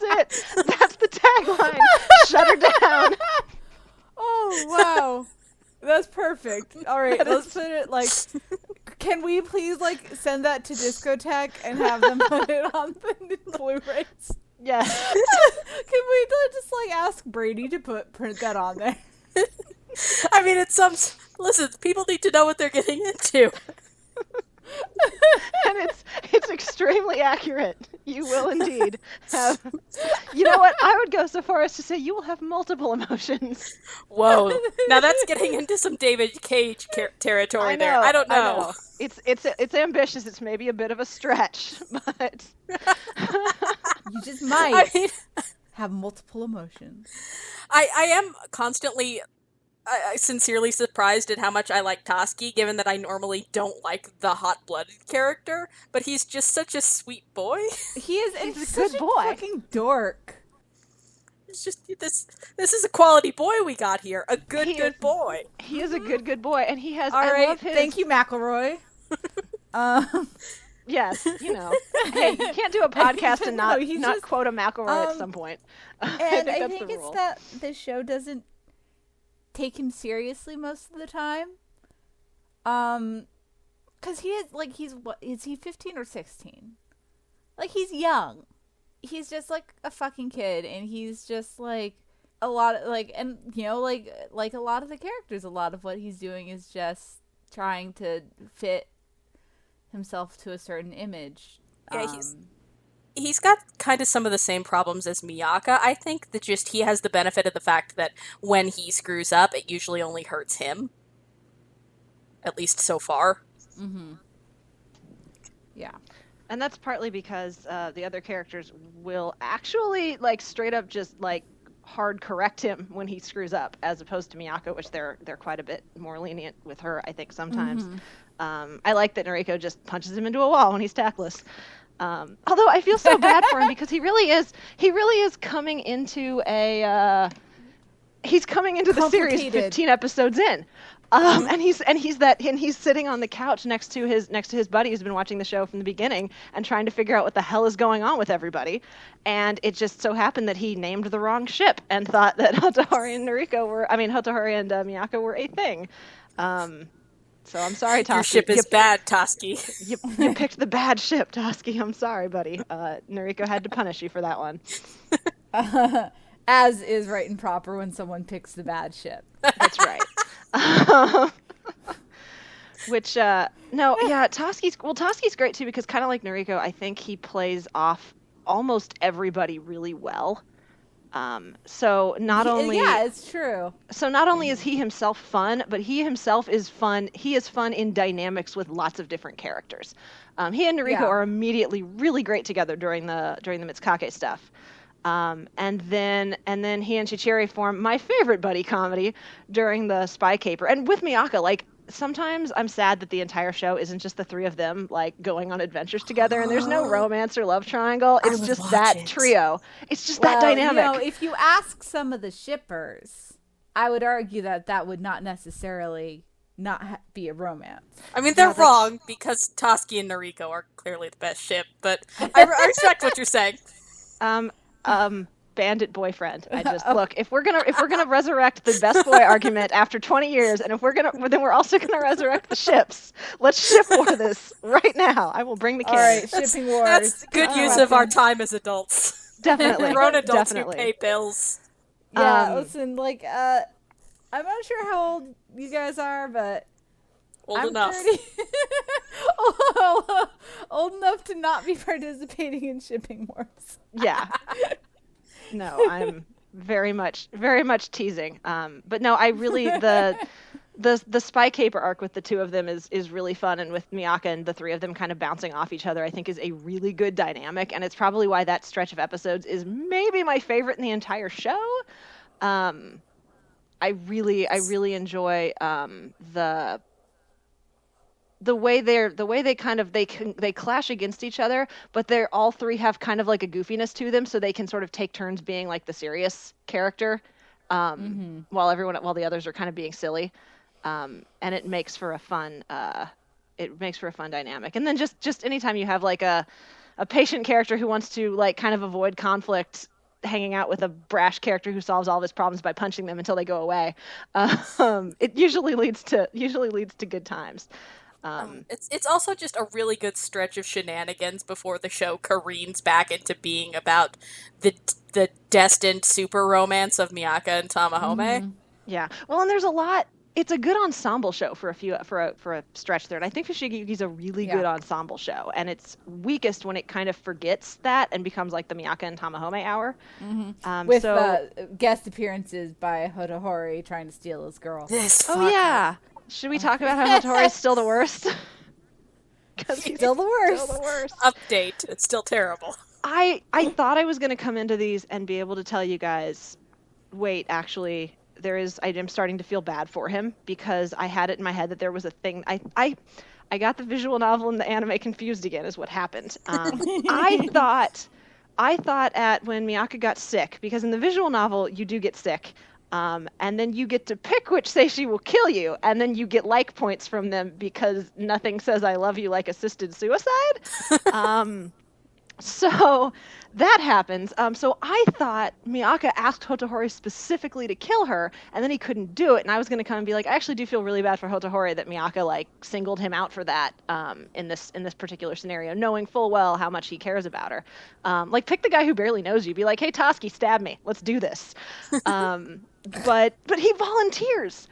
B: it. That's the tagline. Shut her down.
A: Oh, wow. That's perfect. All right, let's put it like... Can we please send that to Discotheque and have them put it on the Blu-rays?
B: Yeah.
A: Can we just ask Brady to print that on there?
C: I mean, listen, people need to know what they're getting into.
B: And it's extremely accurate. You will indeed have... You know what? I would go so far as to say you will have multiple emotions.
C: Whoa. Now that's getting into some David Cage territory there. I don't know.
B: It's ambitious. It's maybe a bit of a stretch, but...
A: You just might have multiple emotions.
C: I am constantly... sincerely surprised at how much I like Tasuki, given that I normally don't like the hot-blooded character, but he's just such a sweet boy.
A: He is.
B: He's a good boy.
A: Fucking dork.
C: It's just this is a quality boy we got here. A good boy.
B: He is a good boy, and he has.
A: All right, thank you, McElroy.
B: Yes, Hey, you can't do a podcast and not quote a McElroy at some point.
A: And I think it's that the show doesn't take him seriously most of the time. Because he is, is he 15 or 16? He's young. He's just, a fucking kid, and he's just, a lot of, and, a lot of the characters, a lot of what he's doing is just trying to fit himself to a certain image.
C: Yeah, he's got kind of some of the same problems as Miaka. I think that just he has the benefit of the fact that when he screws up, it usually only hurts him. At least so far.
A: Mm-hmm. Yeah.
B: And that's partly because the other characters will actually, straight up just, hard correct him when he screws up, as opposed to Miyako, which they're quite a bit more lenient with her, I think, sometimes. Mm-hmm. I like that Noriko just punches him into a wall when he's tactless. Although I feel so bad for him because he really is coming into the series 15 episodes in. And he's sitting on the couch next to his buddy who's been watching the show from the beginning and trying to figure out what the hell is going on with everybody. And it just so happened that he named the wrong ship and thought that Hotohori and Miyako were a thing. So I'm sorry, Tasuki.
C: Your ship is bad, Tasuki.
B: You picked the bad ship, Tasuki. I'm sorry, buddy. Noriko had to punish you for that one.
A: As is right and proper when someone picks the bad ship.
B: That's right. Tasuki's great too because kind of like Noriko, I think he plays off almost everybody really well. So not only
A: yeah, it's true.
B: So not only is he himself fun, but he himself is fun. He is fun in dynamics with lots of different characters. He and Chiriko are immediately really great together during the Mitsukake stuff. And then he and Chichiri form my favorite buddy comedy during the Spy Caper. And with Miaka, like, sometimes I'm sad that the entire show isn't just the three of them, like, going on adventures together, and there's no romance or love triangle. It's just that trio. It's just that dynamic.
A: You know, if you ask some of the shippers, I would argue that would not necessarily not be a romance.
C: I mean, they're wrong, because Tasuki and Noriko are clearly the best ship, but I respect what you're saying.
B: Bandit boyfriend. I just look, if we're gonna resurrect the best boy argument after 20 years, and then we're also gonna resurrect the ships. Let's ship war this right now. I will bring the kids.
A: All right, shipping wars.
C: That's good use of our time as adults.
B: Definitely.
C: Grown adults who pay bills.
A: Yeah, listen, like, I'm not sure how old you guys are, but
C: old enough.
A: Old enough to not be participating in shipping wars.
B: Yeah. No, I'm very much teasing. But no, I really the Spy Caper arc with the two of them is really fun, and with Miaka and the three of them kind of bouncing off each other, I think is a really good dynamic, and it's probably why that stretch of episodes is maybe my favorite in the entire show. I really enjoy the way they kind of they clash against each other, but they're all three have kind of like a goofiness to them, so they can sort of take turns being like the serious character, while the others are kind of being silly, and it makes for a fun dynamic. And then just anytime you have like a patient character who wants to like kind of avoid conflict, hanging out with a brash character who solves all of his problems by punching them until they go away, it usually leads to good times.
C: It's also just a really good stretch of shenanigans before the show careens back into being about the destined super romance of Miaka and Tamahome.
B: Mm-hmm. Yeah, well, and there's a lot. It's a good ensemble show for a stretch there, and I think Fushigi Yugi's a really good ensemble show, and it's weakest when it kind of forgets that and becomes like the Miaka and Tamahome hour.
A: Mm-hmm. With guest appearances by Hotohori trying to steal his girl.
B: Yeah. Should we talk about how Hotohori is still the worst?
A: Because he's still the worst.
C: Update. It's still terrible.
B: I thought I was going to come into these and be able to tell you guys, wait, actually, I am starting to feel bad for him, because I had it in my head that there was a thing. I got the visual novel and the anime confused again is what happened. I thought at when Miaka got sick, because in the visual novel you do get sick, and then you get to pick which Seishi will kill you, and then you get like points from them because nothing says I love you like assisted suicide. So that happens. So I thought Miaka asked Hotohori specifically to kill her, and then he couldn't do it, and I was going to come and be like, I actually do feel really bad for Hotohori that Miaka like singled him out for that in this particular scenario, knowing full well how much he cares about her. Like, pick the guy who barely knows you. Be like, hey, Tasuki, stab me. Let's do this. But he volunteers.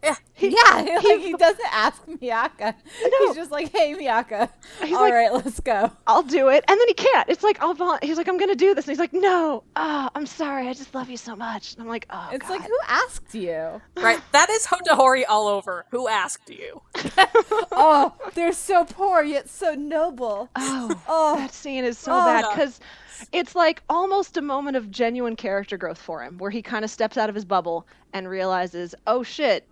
A: Yeah, he doesn't ask Miaka. No. He's just like, hey, Miaka, all right, let's go.
B: I'll do it. And then he can't. It's like, he's like, I'm going to do this. And he's like, no, I'm sorry. I just love you so much. And I'm like, oh,
A: it's
B: God.
A: like, who asked you?
C: Right. That is Hotohori all over. Who asked you?
A: Oh, they're so poor, yet so noble.
B: Oh, that scene is so bad, because it's like almost a moment of genuine character growth for him, where he kind of steps out of his bubble and realizes, oh, shit,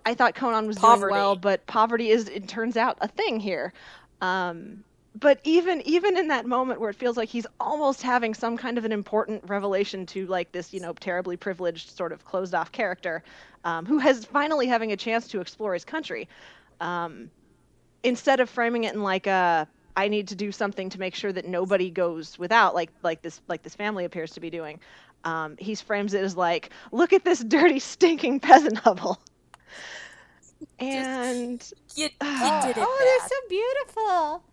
B: I thought Conan was doing well, but poverty is, it turns out, a thing here. But even in that moment where it feels like he's almost having some kind of an important revelation to like this, terribly privileged sort of closed off character, who has finally having a chance to explore his country, instead of framing it in like I need to do something to make sure that nobody goes without, like this family appears to be doing. He frames it as like, look at this dirty, stinking peasant hovel. And
C: you did it.
A: They're so beautiful.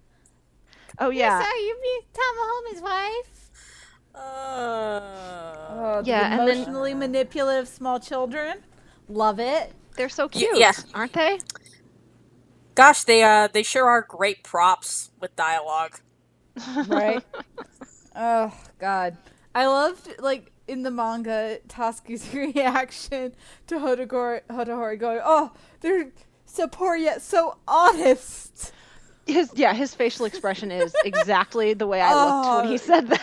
B: Oh yeah.
A: Sorry, you be Tamahome's wife.
B: Yeah,
A: the emotionally manipulative small children. Love it.
B: They're so cute, aren't they?
C: Gosh, they sure are great props with dialogue.
A: Right. Oh God. I loved, like, in the manga, Tasuki's reaction to Hotohori going, oh, they're so poor yet so honest.
B: His facial expression is exactly the way I looked when he said that.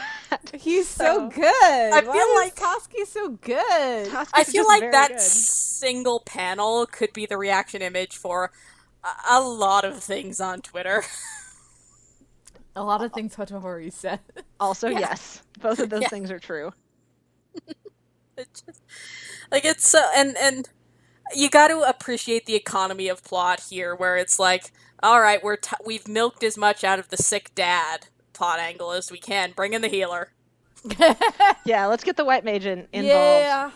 A: He's so good. I
C: feel like
A: Tasuki's so good.
C: I feel like that single panel could be the reaction image for a lot of things on Twitter.
A: A lot of things Hotohori said.
B: Also, yes. Both of those things are true.
C: It's just, like, it's so... And you got to appreciate the economy of plot here, where it's like, all right, we've milked as much out of the sick dad plot angle as we can. Bring in the healer.
B: Yeah, let's get the white mage involved.
A: Yeah.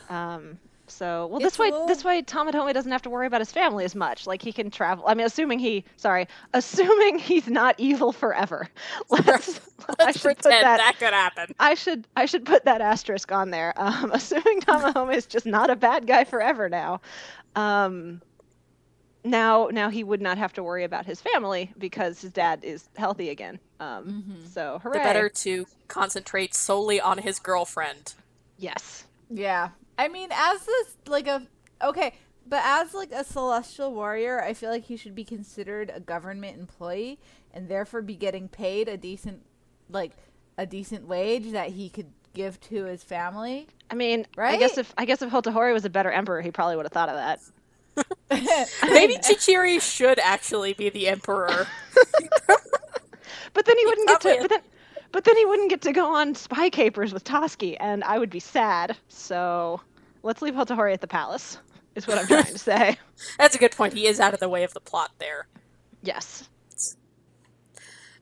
B: This way Tamahome doesn't have to worry about his family as much. Like, he can travel. I mean, assuming he's not evil forever.
C: Let's pretend that could happen.
B: I should put that asterisk on there. Assuming Tamahome is just not a bad guy forever now. Now he would not have to worry about his family because his dad is healthy again. So hooray!
C: The better to concentrate solely on his girlfriend.
B: Yes.
A: Yeah. I mean, as a celestial warrior, I feel like he should be considered a government employee and therefore be getting paid a decent wage that he could give to his family.
B: I mean,
A: right?
B: I guess if Hotohori was a better emperor, he probably would have thought of that.
C: Maybe Chichiri should actually be the emperor.
B: But then he wouldn't get to. But then he wouldn't get to go on spy capers with Tasuki, and I would be sad. So let's leave Hotohori at the palace, is what I'm trying to say.
C: That's a good point. He is out of the way of the plot there.
B: Yes.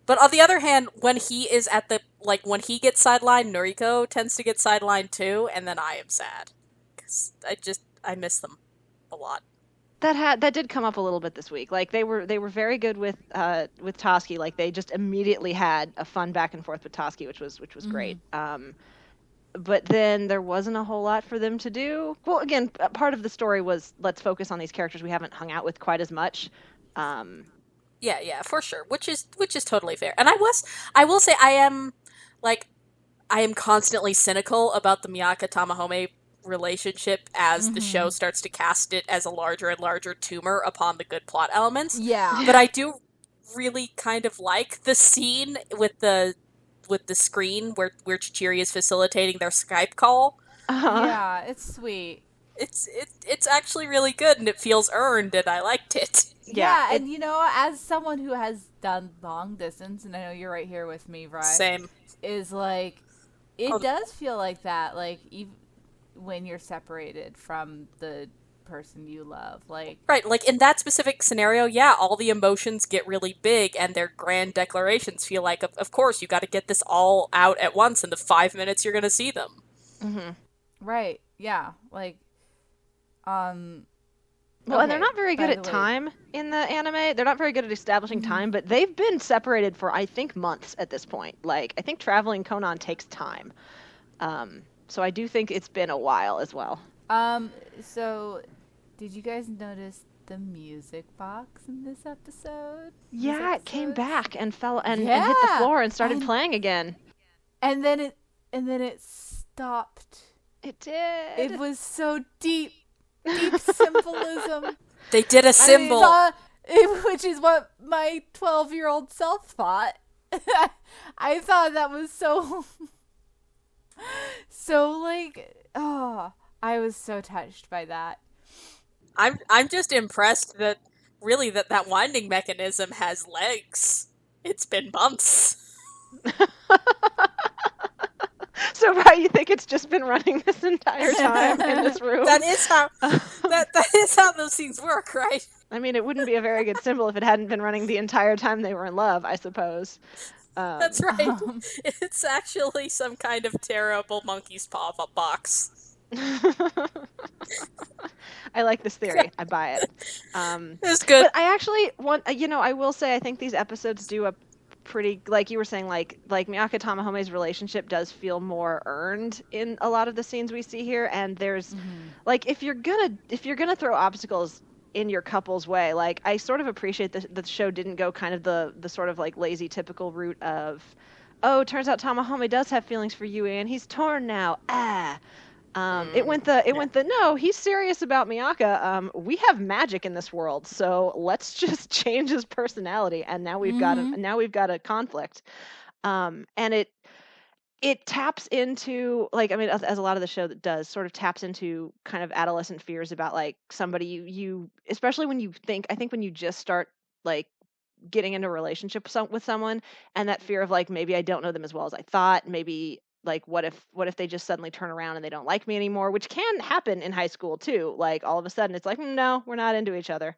C: But on the other hand, when he is when he gets sidelined, Noriko tends to get sidelined too, and then I am sad. Because I miss them a lot.
B: That did come up a little bit this week. Like, they were very good with Tasuki. Like, they just immediately had a fun back and forth with Tasuki, which was great. But then there wasn't a whole lot for them to do. Well, again, part of the story was let's focus on these characters we haven't hung out with quite as much.
C: Yeah, for sure. Which is totally fair. And I will say I am constantly cynical about the Miaka Tamahome relationship as the show starts to cast it as a larger and larger tumor upon the good plot elements.
A: Yeah.
C: But I do really kind of like the scene with the screen where Chichiri is facilitating their Skype call.
A: Yeah, it's sweet.
C: It's actually really good and it feels earned and I liked it.
A: Yeah, and as someone who has done long distance, and I know you're right here with me, Vrai.
C: Same.
A: Is like, it does feel like that, like, even when you're separated from the person you love, like,
C: right, like in that specific scenario, yeah, all the emotions get really big and their grand declarations feel like, of course, you got to get this all out at once in the 5 minutes you're going to see them.
A: Right, yeah, like,
B: well, and they're not very good at time in the anime. They're not very good at establishing time, but they've been separated for, I think, months at this point. Like, I think traveling Conan takes time. So I do think it's been a while as well.
A: So did you guys notice the music box in this episode?
B: Yeah, it came back and fell and hit the floor and started playing again.
A: And then it stopped.
B: It did.
A: It was so deep symbolism.
C: They did a symbol.
A: Which is what my 12-year-old self thought. I thought that was so like, I was so touched by that.
C: I'm just impressed that really that winding mechanism has legs. It's been months.
B: So, right, you think it's just been running this entire time in this room?
C: That is how those things work, right?
B: I mean, it wouldn't be a very good symbol if it hadn't been running the entire time they were in love, I suppose.
C: That's right. It's actually some kind of terrible monkey's paw of a box.
B: I like this theory. I buy it.
C: It's good.
B: But I actually want, I will say I think these episodes do a pretty, like you were saying, like Miaka Tamahome's relationship does feel more earned in a lot of the scenes we see here, and there's like if you're gonna throw obstacles in your couple's way, like I sort of appreciate that the show didn't go kind of the sort of like lazy typical route of oh, turns out Tamahome does have feelings for Yui, and he's torn now. It went the no, he's serious about Miaka. We have magic in this world, so let's just change his personality, and now we've got a conflict. And it taps into, like, I mean, as a lot of the show that does, sort of taps into kind of adolescent fears about, like, somebody you especially when when you just start, like, getting into a relationship with someone, and that fear of, like, maybe I don't know them as well as I thought, maybe, like, what if they just suddenly turn around and they don't like me anymore, which can happen in high school too. Like, all of a sudden it's like, no, we're not into each other.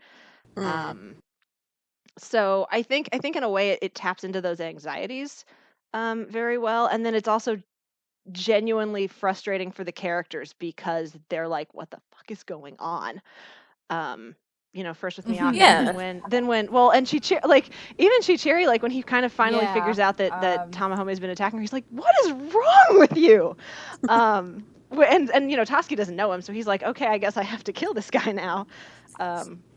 B: So I think in a way it taps into those anxieties very well, and then it's also genuinely frustrating for the characters because they're like, what the fuck is going on? First with Miaka, then when and Shichiri, like, when he kind of finally figures out that Tamahome has been attacking her, he's like, what is wrong with you? And Tasuki doesn't know him, so he's like, okay, I guess I have to kill this guy now,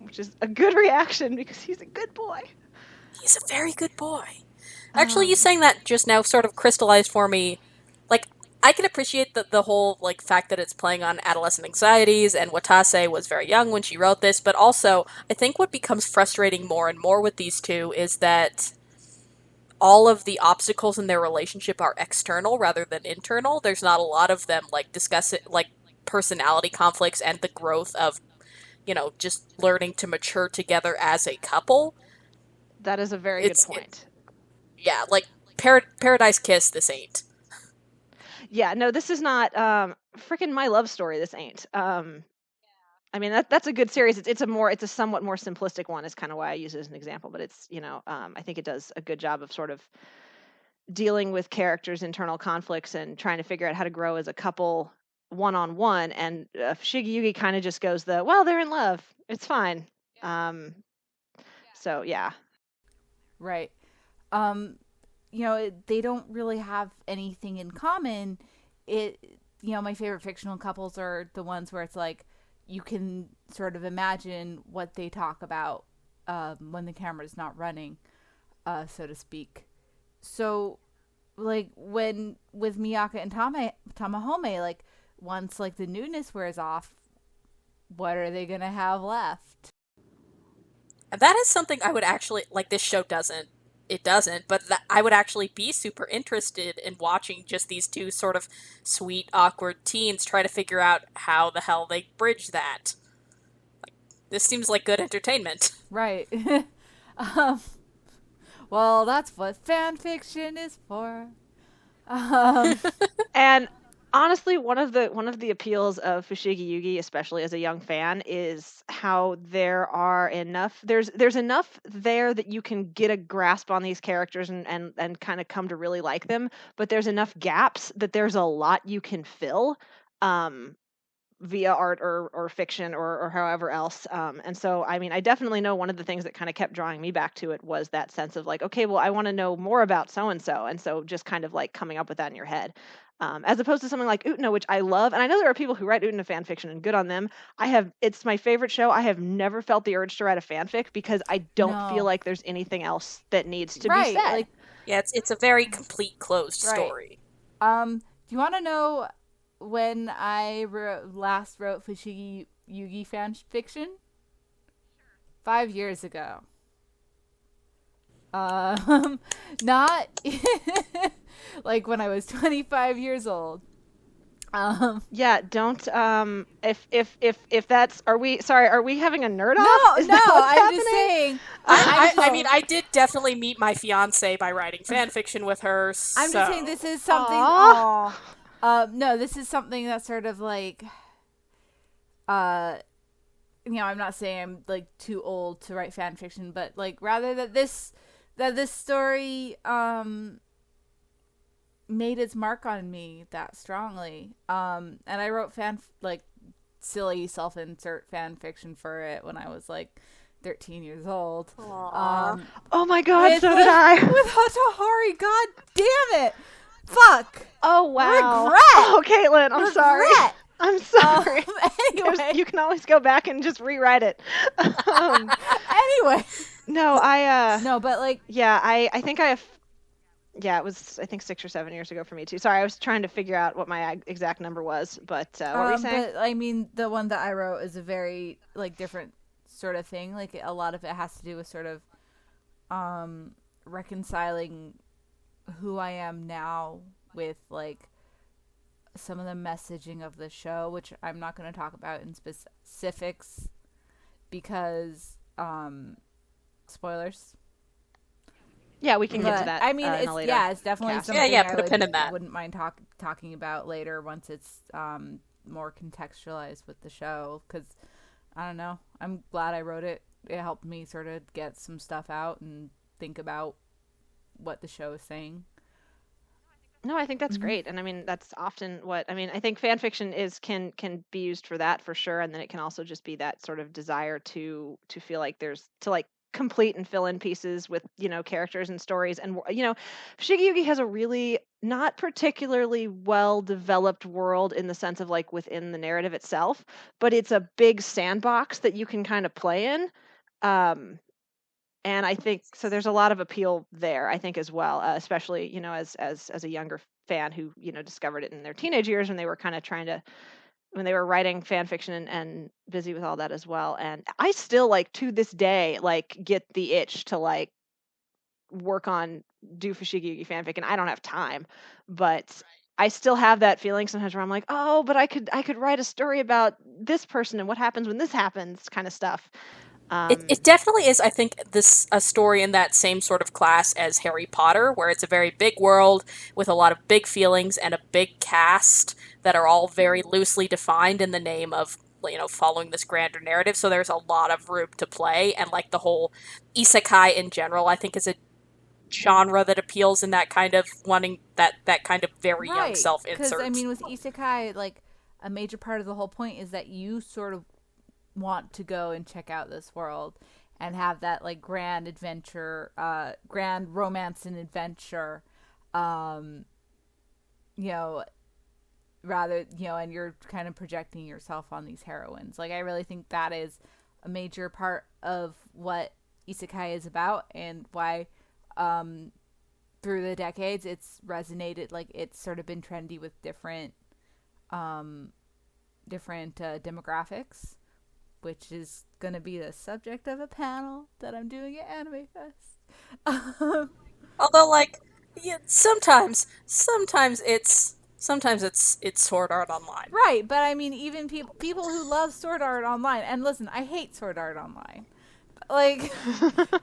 B: which is a good reaction because he's a good boy.
C: He's a very good boy. Actually, you saying that just now sort of crystallized for me, like, I can appreciate the whole, like, fact that it's playing on adolescent anxieties, and Watase was very young when she wrote this, but also, I think what becomes frustrating more and more with these two is that all of the obstacles in their relationship are external rather than internal. There's not a lot of them, like, discussing, like, personality conflicts and the growth of, just learning to mature together as a couple.
B: That is a very good point.
C: Yeah, like, Paradise Kiss, this ain't.
B: Yeah, no, this is not freaking My Love Story. This ain't. I mean, that's a good series. It's a somewhat more simplistic one. Is kind of why I use it as an example. But it's I think it does a good job of sort of dealing with characters' internal conflicts and trying to figure out how to grow as a couple one-on-one. And Fushigi Yugi kind of just goes well, they're in love. It's fine. So yeah.
A: Right. They don't really have anything in common. My favorite fictional couples are the ones where it's like you can sort of imagine what they talk about when the camera's not running, so to speak. So, like, when with Miaka and Tamahome, like, once, like, the newness wears off, what are they gonna have left?
C: That is something I would actually, like, this show doesn't. It doesn't, but I would actually be super interested in watching just these two sort of sweet, awkward teens try to figure out how the hell they bridge that. Like, this seems like good entertainment.
A: Right. Well, that's what fanfiction is for.
B: And honestly, one of the appeals of Fushigi Yugi, especially as a young fan, is how there's enough there that you can get a grasp on these characters and kind of come to really like them, but there's enough gaps that there's a lot you can fill via art or fiction or however else. And so, I mean, I definitely know one of the things that kind of kept drawing me back to it was that sense of, like, okay, well, I want to know more about so-and-so. And so just kind of, like, coming up with that in your head. As opposed to something like Utena, which I love. And I know there are people who write Utena fan fiction, and good on them. It's my favorite show. I have never felt the urge to write a fanfic because I don't feel like there's anything else that needs to be said.
A: Like,
C: yeah, it's a very complete, closed story.
A: Do you want to know when I last wrote Fushigi Yugi fan fiction? 5 years ago. Not like when I was 25 years old.
B: Yeah, don't if that's are we having a nerd off?
A: No, I'm just saying.
C: I mean, I did definitely meet my fiance by writing fan fiction with her. So.
A: I'm just saying this is something. No, this is something that's sort of like, I'm not saying I'm, like, too old to write fan fiction, but, like, rather that this story made its mark on me that strongly. And I wrote silly self-insert fan fiction for it when I was, like, 13 years old.
B: Oh my god, so did I.
A: With Hotohori, god damn it. Fuck.
B: Oh, wow.
A: Regret.
B: Oh, Caitlin, I'm sorry. I'm sorry.
A: Anyway.
B: You can always go back and just rewrite it.
A: Anyway.
B: No,
A: No, but, like...
B: Yeah, I think I have... Yeah, it was I think 6 or 7 years ago for me too. Sorry, I was trying to figure out what my exact number was, but what were you saying?
A: But I mean, the one that I wrote is a very like different sort of thing. Like a lot of it has to do with sort of reconciling who I am now with like some of the messaging of the show, which I'm not going to talk about in specifics because spoilers.
B: Yeah, we can get to that.
A: I mean,
B: in
A: it's
B: a later
A: it's definitely
B: cast.
A: something
C: put a pin in that.
A: I wouldn't mind talking about later once it's more contextualized with the show. Because I don't know, I'm glad I wrote it. It helped me sort of get some stuff out and think about what the show is saying.
B: No, I think that's great, and I mean that's often what I mean. I think fan fiction can be used for that for sure, and then it can also just be that sort of desire to feel like there's to like complete and fill in pieces with characters and stories, and Fushigi Yugi has a really not particularly well developed world in the sense of like within the narrative itself, but it's a big sandbox that you can kind of play in. And I think so. There's a lot of appeal there, I think, as well, especially as a younger fan who discovered it in their teenage years when they were kind of when they were writing fan fiction and busy with all that as well. And I still like to this day like get the itch to like do Fushigi Yugi fanfic, and I don't have time, but I still have that feeling sometimes where I'm like, oh, but I could write a story about this person and what happens when this happens, kind of stuff.
C: It definitely is, I think, a story in that same sort of class as Harry Potter, where it's a very big world with a lot of big feelings and a big cast that are all very loosely defined in the name of following this grander narrative. So there's a lot of room to play, and like the whole isekai in general, I think, is a genre that appeals in that kind of wanting that kind of very young self-insert.
A: Because I mean, with isekai, like a major part of the whole point is that you sort of want to go and check out this world and have that like grand adventure, grand romance and adventure, rather, and you're kind of projecting yourself on these heroines. Like I really think that is a major part of what isekai is about, and why through the decades it's resonated. Like it's sort of been trendy with different demographics, which is going to be the subject of a panel that I'm doing at Anime Fest.
C: Although, like, yeah, sometimes it's Sword Art Online,
A: right? But I mean, even people who love Sword Art Online, and listen, I hate Sword Art Online. Like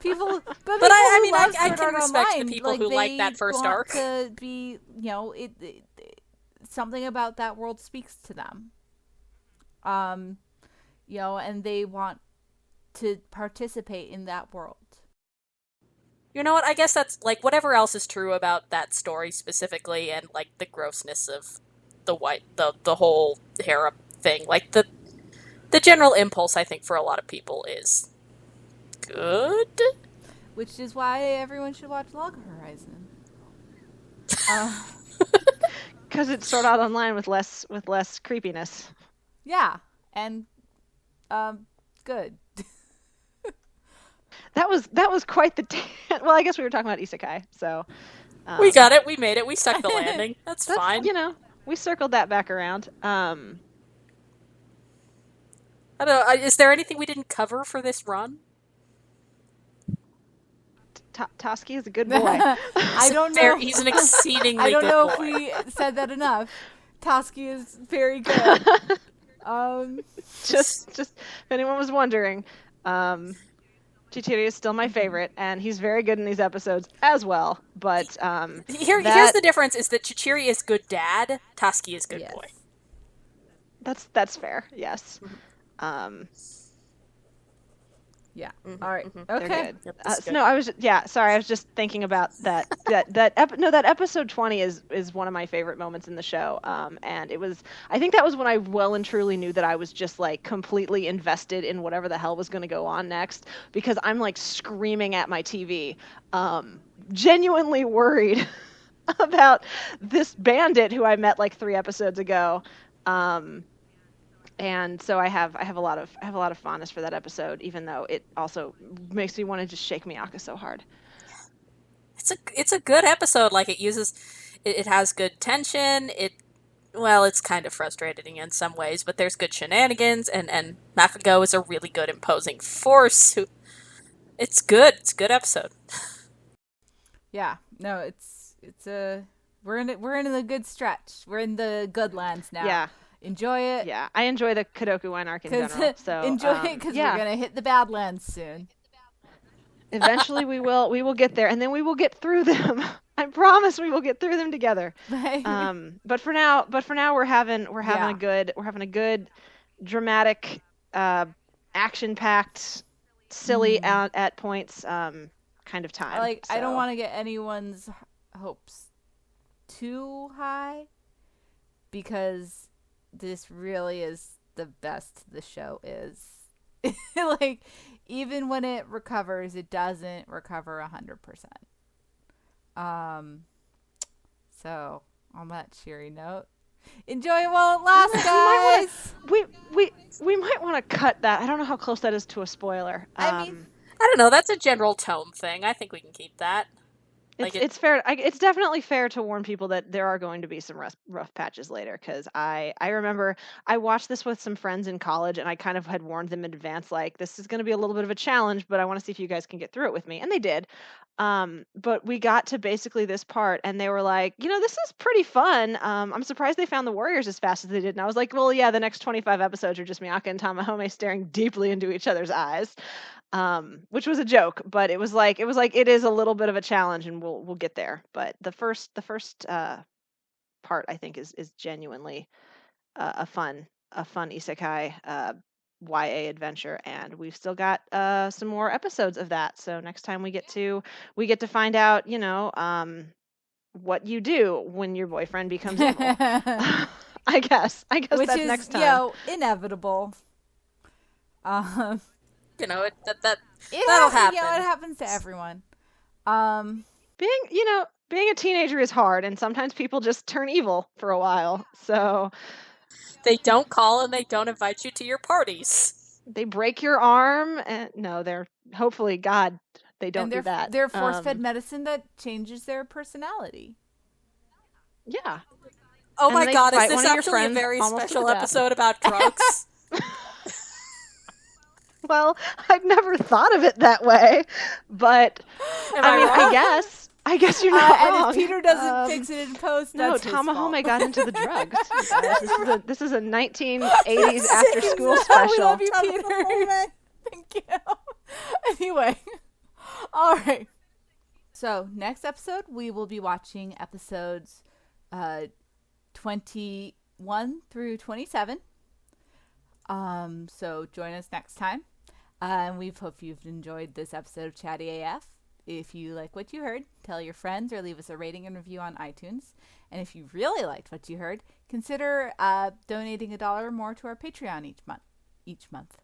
A: people, but I mean, I can respect
C: Online, the people who like that first arc.
A: To be, something about that world speaks to them. And they want to participate in that world.
C: You know what? I guess that's, like, whatever else is true about that story specifically, and, like, the grossness of the whole harem thing. Like, the general impulse, I think, for a lot of people is good.
A: Which is why everyone should watch Log Horizon.
B: Because it's Sword Art Online with less creepiness.
A: Yeah, and good.
B: That was quite the well, I guess we were talking about isekai, so
C: we got it, we made it, we stuck the landing. That's fine.
B: We circled that back around.
C: I don't know, is there anything we didn't cover for this run?
B: Tasuki is a good boy.
A: I don't know.
C: He's an exceedingly
A: I don't
C: good
A: know
C: boy.
A: if we said that enough. Tasuki is very good.
B: Just if anyone was wondering, Chitiri is still my favorite, and he's very good in these episodes as well. But
C: here's the difference: is that Chichiri is good dad, Tasuki is good boy.
B: That's fair. Yes.
A: Yeah. Mm-hmm. All right.
B: Mm-hmm.
A: Okay.
B: Good. No, I was sorry. I was just thinking about that. that episode 20 is one of my favorite moments in the show. And I think that was when I well and truly knew that I was just like completely invested in whatever the hell was going to go on next, because I'm like screaming at my TV, genuinely worried about this bandit who I met like 3 episodes ago. And so I have a lot of fondness for that episode, even though it also makes me want to just shake Miaka so hard.
C: it's a good episode. Like it has good tension. It's kind of frustrating in some ways, but there's good shenanigans, and Nakago is a really good imposing force. It's good. It's a good episode.
A: Yeah, no, it's we're in the good stretch. We're in the good lands now.
B: Yeah.
A: Enjoy it.
B: Yeah, I enjoy the Kadoku Wine arc in general. So
A: enjoy it because we're gonna hit the Badlands soon.
B: Eventually, we will get there, and then we will get through them. I promise we will get through them together. But for now, we're having a good, dramatic, action-packed, silly at points kind of time.
A: I don't want to get anyone's hopes too high because this really is the best the show is. Like, even when it recovers, it doesn't recover 100%. So on that cheery note, enjoy it while it lasts, guys.
B: We might want to cut that. I don't know how close that is to a spoiler.
C: I don't know. That's a general tone thing. I think we can keep that.
B: It's fair. It's definitely fair to warn people that there are going to be some rough patches later. Because I remember I watched this with some friends in college, and I kind of had warned them in advance, like, this is going to be a little bit of a challenge, but I want to see if you guys can get through it with me, and they did. But we got to basically this part, and they were like, this is pretty fun. I'm surprised they found the warriors as fast as they did. And I was like, well, yeah, the next 25 episodes are just Miaka and Tamahome staring deeply into each other's eyes. Which was a joke, but it is a little bit of a challenge, and we'll get there. But the first part, I think, is genuinely a fun isekai YA adventure, and we've still got some more episodes of that. So next time we get to find out, what you do when your boyfriend becomes evil. I guess
A: which
B: that's
A: is,
B: next time.
A: Inevitable.
C: That'll
A: It
C: happen.
A: happens to everyone.
B: Being a teenager is hard, and sometimes people just turn evil for a while. So
C: they don't call and they don't invite you to your parties.
B: They break your arm, and they're hopefully God. They don't do that.
A: They're force-fed medicine that changes their personality.
B: Yeah.
C: Oh my God! Is this actually a very special episode about drugs?
B: Well, I've never thought of it that way, but I guess you're not wrong.
A: And if Peter doesn't fix it in post, that's his fault.
B: Tamahome got into the drugs. This is a 1980s after-school special.
A: We love you, Peter. Thank you. Anyway, all right. So next episode, we will be watching episodes 21 through 27. So join us next time. We hope you've enjoyed this episode of Chatty AF. If you like what you heard, tell your friends or leave us a rating and review on iTunes. And if you really liked what you heard, consider donating $1 or more to our Patreon each month.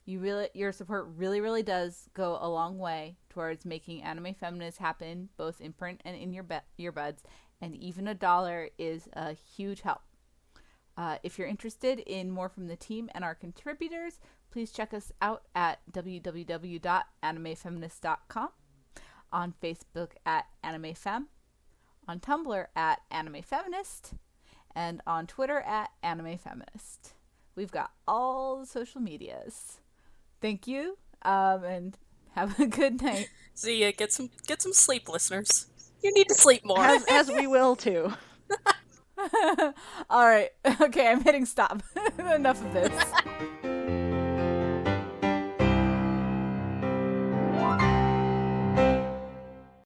A: Your support really does go a long way towards making Anime Feminist happen, both in print and in your earbuds. And even $1 is a huge help. If you're interested in more from the team and our contributors, please check us out at www.animefeminist.com, on Facebook at AnimeFem, on Tumblr at AnimeFeminist, and on Twitter at AnimeFeminist. We've got all the social medias. Thank you, and have a good night.
C: See ya. Get some sleep, listeners. You need to sleep more.
B: As we will too.
A: All right. Okay, I'm hitting stop. Enough of this.